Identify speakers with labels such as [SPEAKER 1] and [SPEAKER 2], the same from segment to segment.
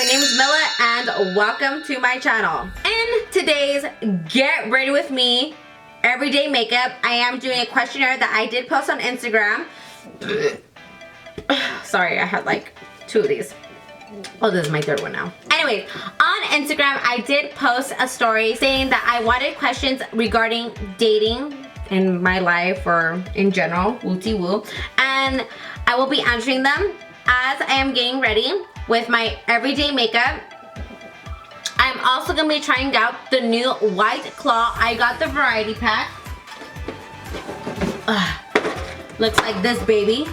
[SPEAKER 1] my name is Mila and welcome to my channel. In today's Get Ready With Me Everyday Makeup, I am doing a questionnaire that I did post on Instagram. Sorry, I had like 2 of these. Oh, this is my 3rd one now. Anyways, on Instagram, I did post a story saying that I wanted questions regarding dating in my life or in general, woo-tee-woo. And I will be answering them as I am getting ready with my everyday makeup. I'm also going to be trying out the new White Claw. I got the variety pack. Looks like this, baby.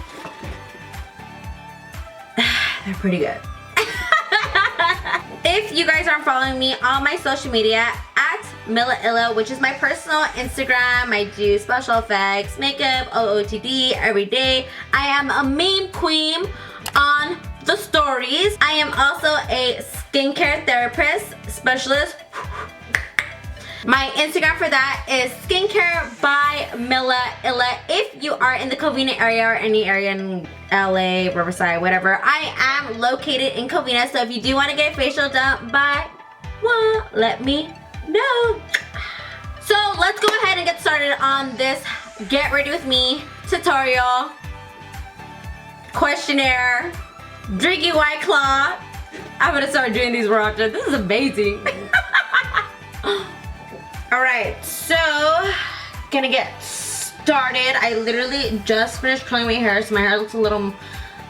[SPEAKER 1] They're pretty good. If you guys aren't following me on my social media, at MilaIlla, which is my personal Instagram, I do special effects, makeup, OOTD every day. I am a meme queen on the stories. I am also a skincare therapist specialist. My Instagram for that is skincare by MilaIlla. If you are in the Covina area or any area in LA, Riverside, whatever, I am located in Covina. So if you do want to get a facial done by one, let me know. So let's go ahead and get started on this Get Ready With Me tutorial, questionnaire, drinking White Claw. I'm gonna start doing these more often. This is amazing. Alright, so gonna get started. I literally just finished curling my hair, so my hair looks a little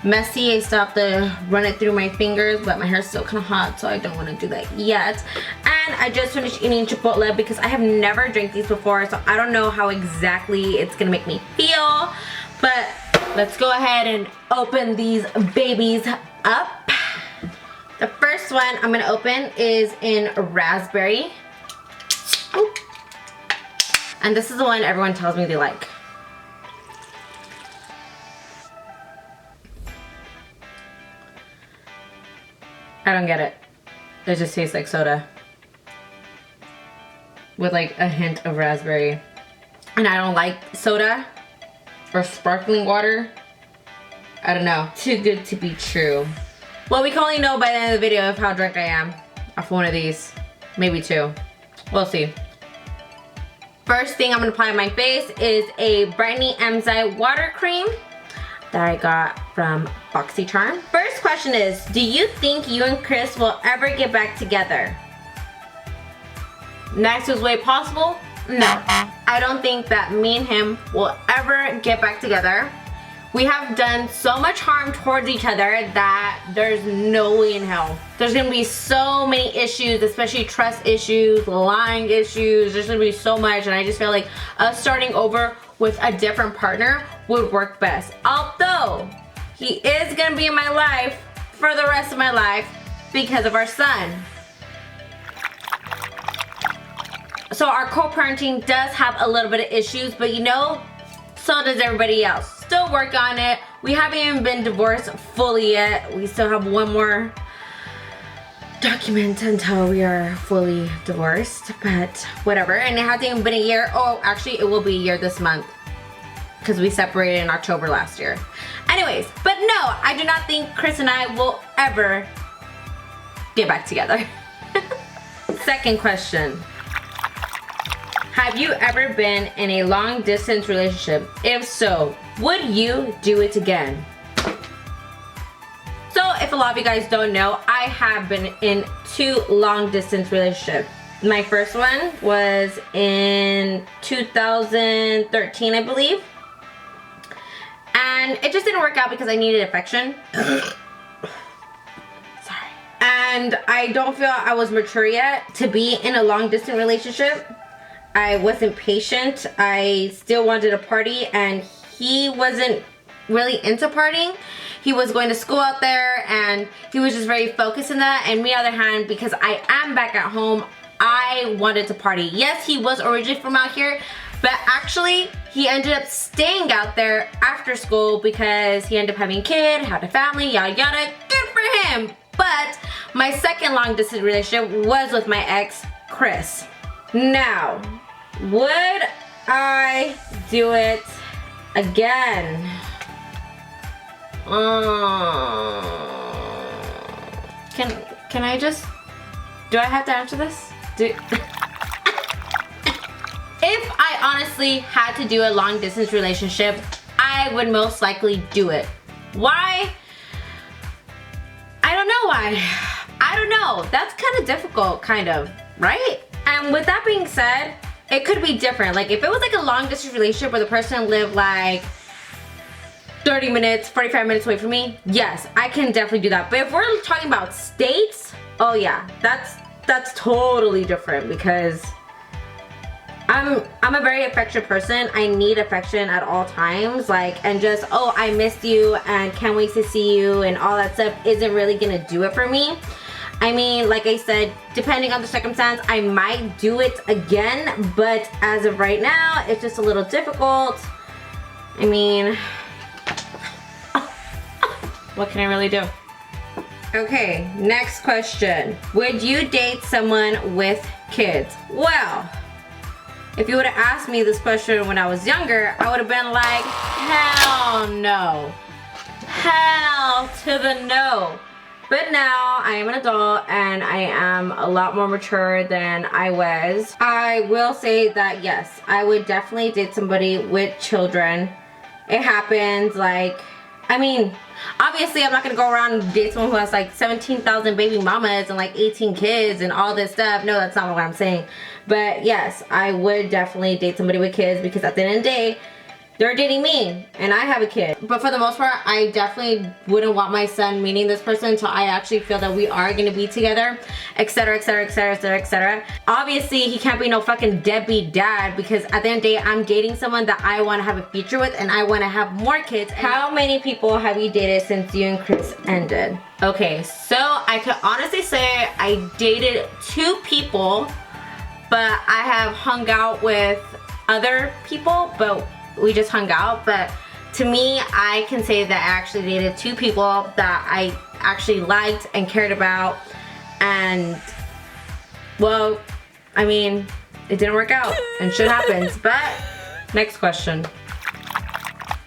[SPEAKER 1] messy. I still have to run it through my fingers, but my hair's still kind of hot, so I don't want to do that yet. And I just finished eating Chipotle because I have never drank these before, so I don't know how exactly it's gonna make me feel. But let's go ahead and open these babies up. The first one I'm gonna open is in raspberry. Ooh. And this is the one everyone tells me they like. I don't get it. It just tastes like soda with like a hint of raspberry. And I don't like soda or sparkling water. I don't know. Too good to be true. Well, we can only know by the end of the video of how drunk I am off one of these. Maybe 2. We'll see. First thing I'm gonna apply on my face is a Brightening Emzai water cream that I got from BoxyCharm. First question is, do you think you and Chris will ever get back together? Nicest way possible? No. I don't think that me and him will ever get back together. We have done so much harm towards each other that there's no way in hell. There's gonna be so many issues, especially trust issues, lying issues. There's gonna be so much, and I just feel like us starting over with a different partner would work best. Although, he is gonna be in my life for the rest of my life because of our son. So our co-parenting does have a little bit of issues, but you know, so does everybody else. Still work on it. We haven't even been divorced fully yet. We still have one more document until we are fully divorced, but whatever. And it hasn't even been a year. Oh, actually it will be a year this month because we separated in October last year. Anyways, but no, I do not think Chris and I will ever get back together. Second question. Have you ever been in a long distance relationship? If so, would you do it again? So if a lot of you guys don't know, I have been in 2 long distance relationships. My first one was in 2013, I believe. And it just didn't work out because I needed affection. Sorry. And I don't feel I was mature yet to be in a long distance relationship. I wasn't patient. I still wanted to party, and he wasn't really into partying. He was going to school out there, and he was just very focused in that. And me, on the other hand, because I am back at home, I wanted to party. Yes, he was originally from out here, but actually, he ended up staying out there after school because he ended up having a kid, had a family, yada yada. Good for him. But my second long distance relationship was with my ex, Chris. Now, would I do it again? Can I just, do I have to answer this? If I honestly had to do a long distance relationship, I would most likely do it. Why? I don't know why. I don't know. That's kind of difficult, kind of, right? And with that being said, it could be different. Like if it was like a long distance relationship where the person lived like 30 minutes, 45 minutes away from me, yes, I can definitely do that. But if we're talking about states, oh yeah, that's totally different because I'm a very affectionate person. I need affection at all times, like, and just, oh, I missed you and can't wait to see you and all that stuff isn't really gonna do it for me. I mean, like I said, depending on the circumstance, I might do it again, but as of right now, it's just a little difficult. I mean, what can I really do? Okay, next question. Would you date someone with kids? Well, if you would have asked me this question when I was younger, I would have been like, hell no. Hell to the no. But now I am an adult and I am a lot more mature than I was. I will say that yes, I would definitely date somebody with children. It happens, like, I mean, obviously I'm not gonna go around and date someone who has like 17,000 baby mamas and like 18 kids and all this stuff. No, that's not what I'm saying. But yes, I would definitely date somebody with kids because at the end of the day, they're dating me and I have a kid. But for the most part, I definitely wouldn't want my son meeting this person until I actually feel that we are gonna be together, etc, etc, etc, etc, etc. Obviously, he can't be no fucking deadbeat dad because at the end of the day, I'm dating someone that I wanna have a future with and I wanna have more kids. How many people have you dated since you and Chris ended? Okay, so I could honestly say I dated 2 people, but I have hung out with other people, but we just hung out. But to me, I can say that I actually dated 2 people that I actually liked and cared about. And well, I mean, it didn't work out and shit happens. But next question.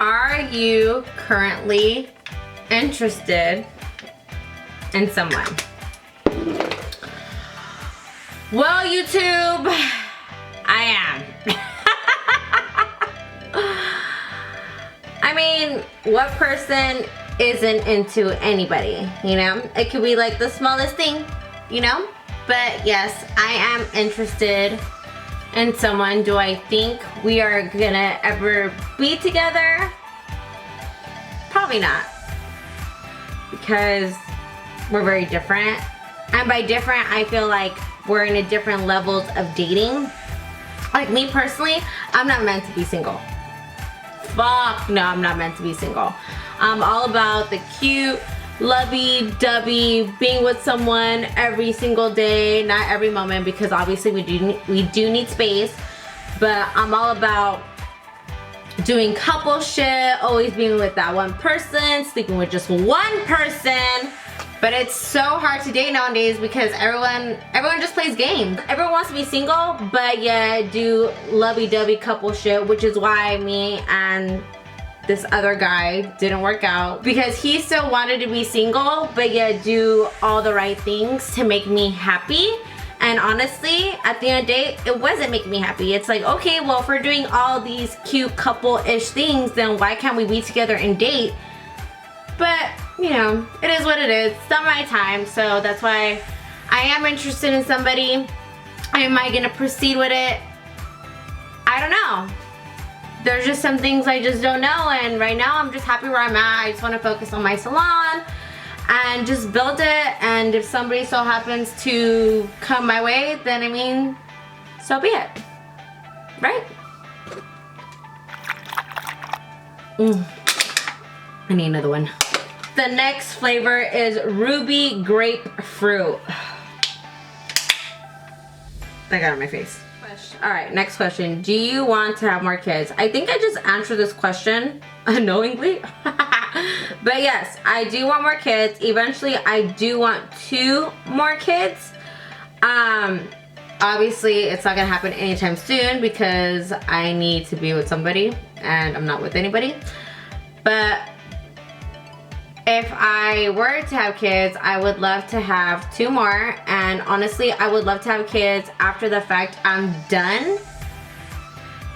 [SPEAKER 1] Are you currently interested in someone? Well, YouTube, I am. I mean, what person isn't into anybody, you know? It could be like the smallest thing, you know? But yes, I am interested in someone. Do I think we are gonna ever be together? Probably not. Because we're very different. And by different, I feel like we're in a different levels of dating. Like me personally, I'm not meant to be single. Fuck no, I'm not meant to be single. I'm all about the cute, lovey-dovey, being with someone every single day, not every moment, because obviously we do need space. But I'm all about doing couple shit, always being with that one person, sleeping with just one person. But it's so hard to date nowadays because everyone just plays games. Everyone wants to be single, but yeah, do lovey-dovey couple shit, which is why me and this other guy didn't work out. Because he still wanted to be single, but yeah, do all the right things to make me happy. And honestly, at the end of the day, it wasn't making me happy. It's like, okay, well, if we're doing all these cute couple-ish things, then why can't we be together and date? But, you know, it is what it is. It's not my time, so that's why I am interested in somebody. Am I gonna proceed with it? I don't know. There's just some things I just don't know, and right now I'm just happy where I'm at. I just want to focus on my salon and just build it, and if somebody so happens to come my way, then I mean, so be it. Right? I need another one. The next flavor is Ruby Grapefruit. I got it on my face. Alright, next question. Do you want to have more kids? I think I just answered this question unknowingly. But yes, I do want more kids. Eventually, I do want 2 more kids. Obviously, it's not gonna happen anytime soon because I need to be with somebody and I'm not with anybody. But If I were to have kids, I would love to have 2 more, and honestly, I would love to have kids after the fact I'm done.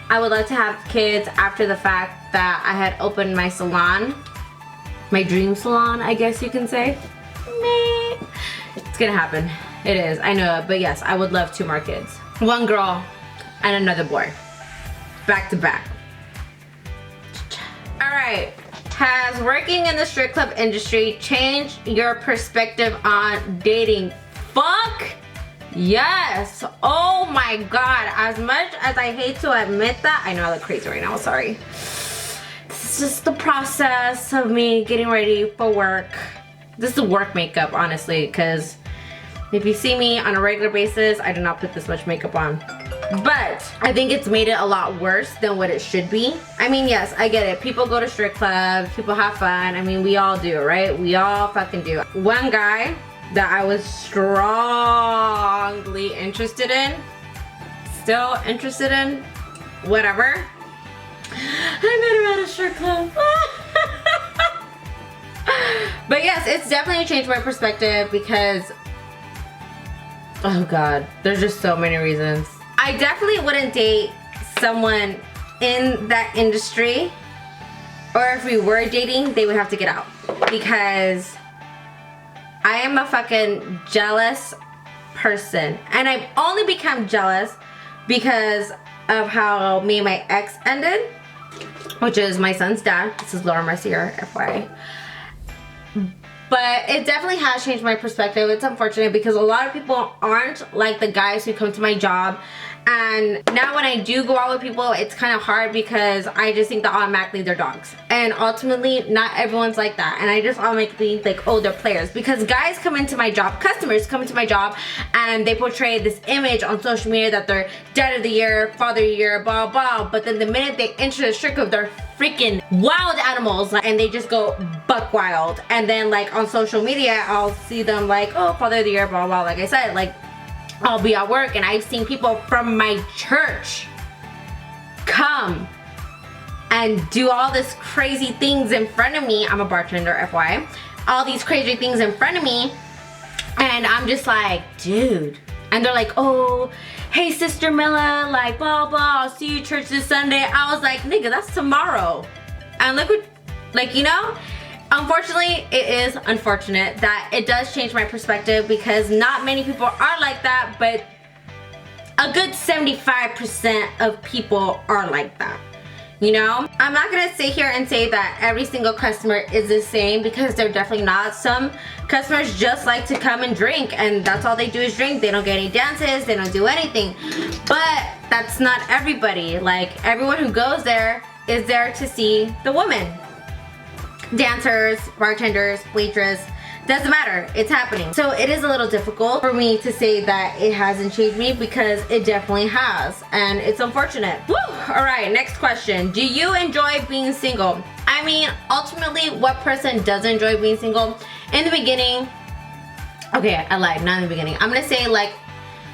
[SPEAKER 1] I would love to have kids after the fact that I had opened my salon. My dream salon, I guess you can say. Meh. It's gonna happen. It is, I know, but yes, I would love 2 more kids. 1 girl and another boy. Back to back. Alright. Has working in the strip club industry changed your perspective on dating? Fuck yes. Oh my god. As much as I hate to admit that, I know I look crazy right now, sorry. This is just the process of me getting ready for work. This is work makeup, honestly, because if you see me on a regular basis, I do not put this much makeup on. But I think it's made it a lot worse than what it should be. I mean, yes, I get it. People go to strip clubs, people have fun. I mean, we all do, right? We all fucking do. One guy that I was strongly interested in, still interested in, whatever. I met her at a strip club. But yes, it's definitely changed my perspective because, oh god, there's just so many reasons. I definitely wouldn't date someone in that industry, or if we were dating, they would have to get out, because I am a fucking jealous person, and I've only become jealous because of how me and my ex ended, which is my son's dad. This is Laura Mercier, FYI. But it definitely has changed my perspective. It's unfortunate because a lot of people aren't like the guys who come to my job. And now when I do go out with people, it's kind of hard because I just think that automatically they're dogs. And ultimately, not everyone's like that. And I just automatically think like, oh, they're players. Because guys come into my job, customers come into my job, and they portray this image on social media that they're dad of the year, father of the year, blah, blah. But then the minute they enter the strip club, they're freaking wild animals. And they just go buck wild. And then like on social media, I'll see them like, oh, father of the year, blah, blah. Like I said, like, I'll be at work and I've seen people from my church come and do all this crazy things in front of me. I'm a bartender, FYI. All these crazy things in front of me, and I'm just like, dude. And they're like, oh, hey, Sister Milla, like, blah, blah, I'll see you church this Sunday. I was like, nigga, that's tomorrow. And look what, like, you know? Unfortunately, it is unfortunate that it does change my perspective because not many people are like that, but a good 75% of people are like that. You know? I'm not gonna sit here and say that every single customer is the same because they're definitely not. Some customers just like to come and drink and that's all they do is drink. They don't get any dances, they don't do anything. But that's not everybody. Like, everyone who goes there is there to see the woman. Dancers, bartenders, waitress, doesn't matter, it's happening. So it is a little difficult for me to say that it hasn't changed me because it definitely has, and it's unfortunate. Woo! All right, next question. Do you enjoy being single? I mean, ultimately, what person doesn't enjoy being single? In the beginning, okay, I lied, not in the beginning. I'm gonna say like,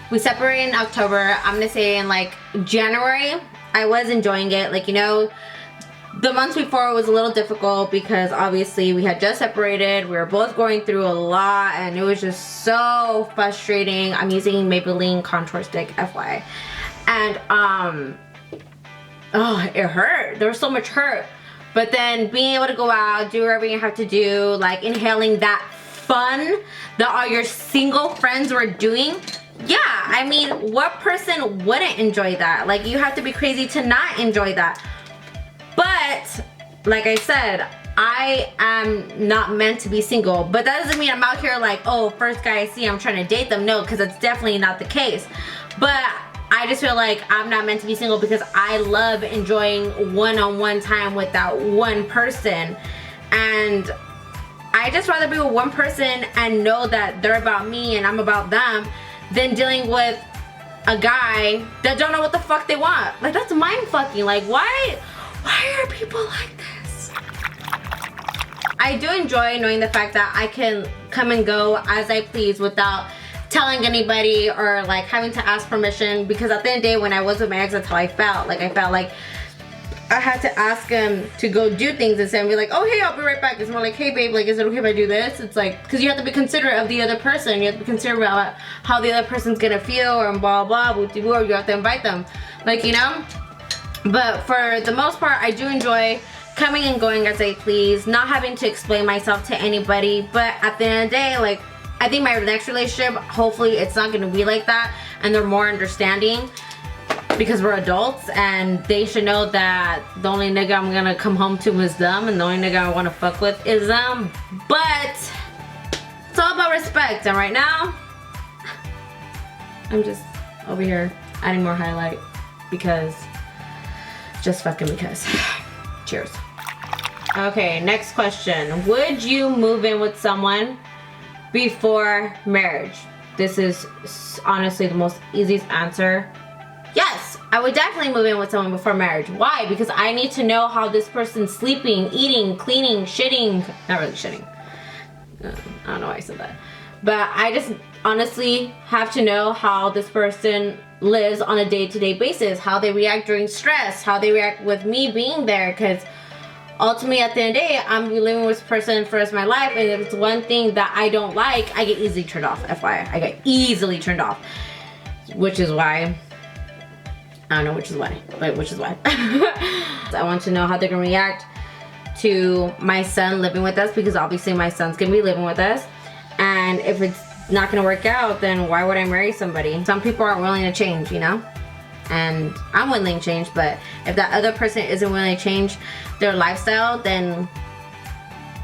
[SPEAKER 1] we separated in October. I'm gonna say in like January, I was enjoying it. Like, you know, the months before was a little difficult because obviously we had just separated. We were both going through a lot and it was just so frustrating. I'm using Maybelline contour stick, FYI. And oh, it hurt. There was so much hurt. But then being able to go out, do whatever you have to do, like inhaling that fun that all your single friends were doing. Yeah, I mean, what person wouldn't enjoy that? Like, you have to be crazy to not enjoy that. But, like I said, I am not meant to be single. But that doesn't mean I'm out here like, oh, first guy I see, I'm trying to date them. No, because that's definitely not the case. But I just feel like I'm not meant to be single because I love enjoying one-on-one time with that one person. And I just rather be with one person and know that they're about me and I'm about them than dealing with a guy that don't know what the fuck they want. Like, that's mind fucking. Like, why are people like this? I do enjoy knowing the fact that I can come and go as I please without telling anybody or like having to ask permission, because at the end of the day when I was with my ex, that's how I felt. Like, I felt like I had to ask him to go do things instead and be like, oh hey, I'll be right back. It's more like, hey babe, like is it okay if I do this? It's like, because you have to be considerate of the other person. You have to be considerate about how the other person's gonna feel or blah blah, or you have to invite them. Like, you know? But for the most part, I do enjoy coming and going as I please, not having to explain myself to anybody. But at the end of the day, like, I think my next relationship, hopefully it's not gonna be like that and they're more understanding because we're adults and they should know that the only nigga I'm gonna come home to is them and the only nigga I wanna fuck with is them. But it's all about respect, and right now, I'm just over here adding more highlight because, just fucking because. Cheers. Okay, next question. Would you move in with someone before marriage? This is honestly the most easiest answer. Yes, I would definitely move in with someone before marriage. Why? Because I need to know how this person's sleeping, eating, cleaning, shitting. Not really shitting. I don't know why I said that. But I just honestly have to know how this person lives on a day-to-day basis, how they react during stress, how they react with me being there, because ultimately at the end of the day, I'm living with this person for the rest of my life, and if it's one thing that I don't like, I get easily turned off. FYI, I get easily turned off, which is why, I don't know which is why, but which is why. I want to know how they're gonna react to my son living with us, because obviously my son's gonna be living with us, and if it's not gonna work out, then why would I marry somebody? Some people aren't willing to change, you know? And I'm willing to change, but if that other person isn't willing to change their lifestyle, then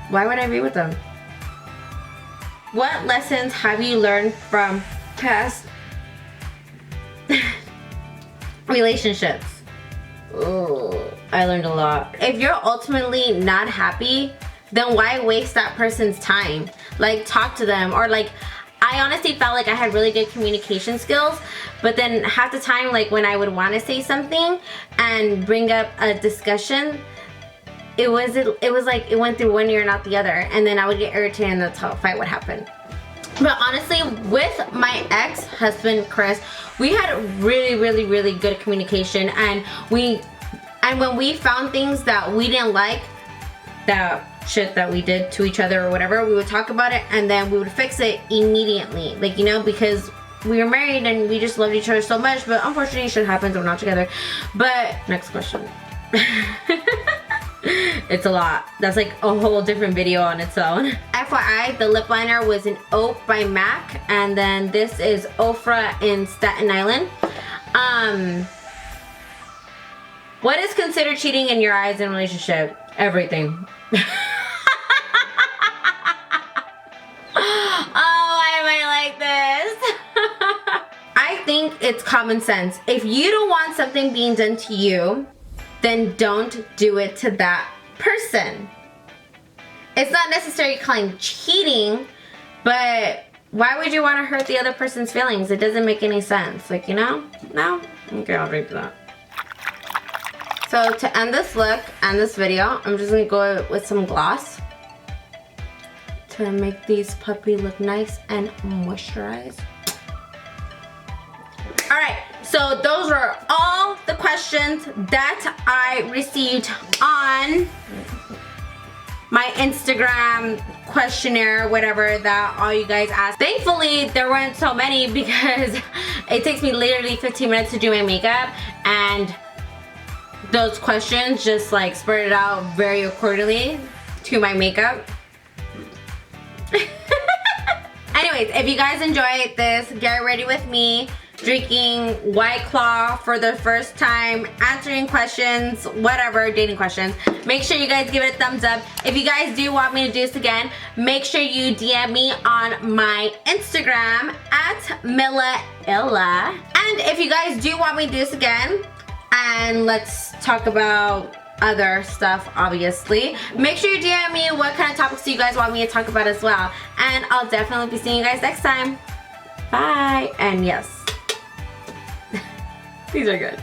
[SPEAKER 1] why would I be with them? What lessons have you learned from past relationships? Oh, I learned a lot. If you're ultimately not happy, then why waste that person's time? Like, talk to them, or like, I honestly felt like I had really good communication skills, but then half the time, like when I would want to say something and bring up a discussion, it was like it went through one ear, not the other, and then I would get irritated and that's how a fight would happen. But honestly, with my ex-husband, Chris, we had really good communication, and when we found things that we didn't like, that shit that we did to each other or whatever, we would talk about it and then we would fix it immediately. Like, you know, because we were married and we just loved each other so much, but unfortunately shit happens, we're not together. But next question. It's a lot. That's like a whole different video on its own. FYI, the lip liner was an Oak by MAC, and then this is Ofra in Staten Island. What is considered cheating in your eyes in a relationship? Everything. I think it's common sense. If you don't want something being done to you, then don't do it to that person. It's not necessarily calling cheating, but why would you want to hurt the other person's feelings? It doesn't make any sense. Like, you know? No? Okay, I'll read that. So to end this look and this video, I'm just gonna go with some gloss to make these puppy look nice and moisturized. Alright, so those were all the questions that I received on my Instagram questionnaire, whatever, that all you guys asked. Thankfully, there weren't so many because it takes me literally 15 minutes to do my makeup, and those questions just like spurted out very accordingly to my makeup. Anyways, if you guys enjoyed this, get ready with me drinking White Claw for the first time, answering questions, whatever, dating questions. Make sure you guys give it a thumbs up. If you guys do want me to do this again, make sure you DM me on my Instagram at MillaIlla. And if you guys do want me to do this again, and let's talk about other stuff, obviously, make sure you DM me what kind of topics you guys want me to talk about as well. And I'll definitely be seeing you guys next time. Bye. And yes, these are good.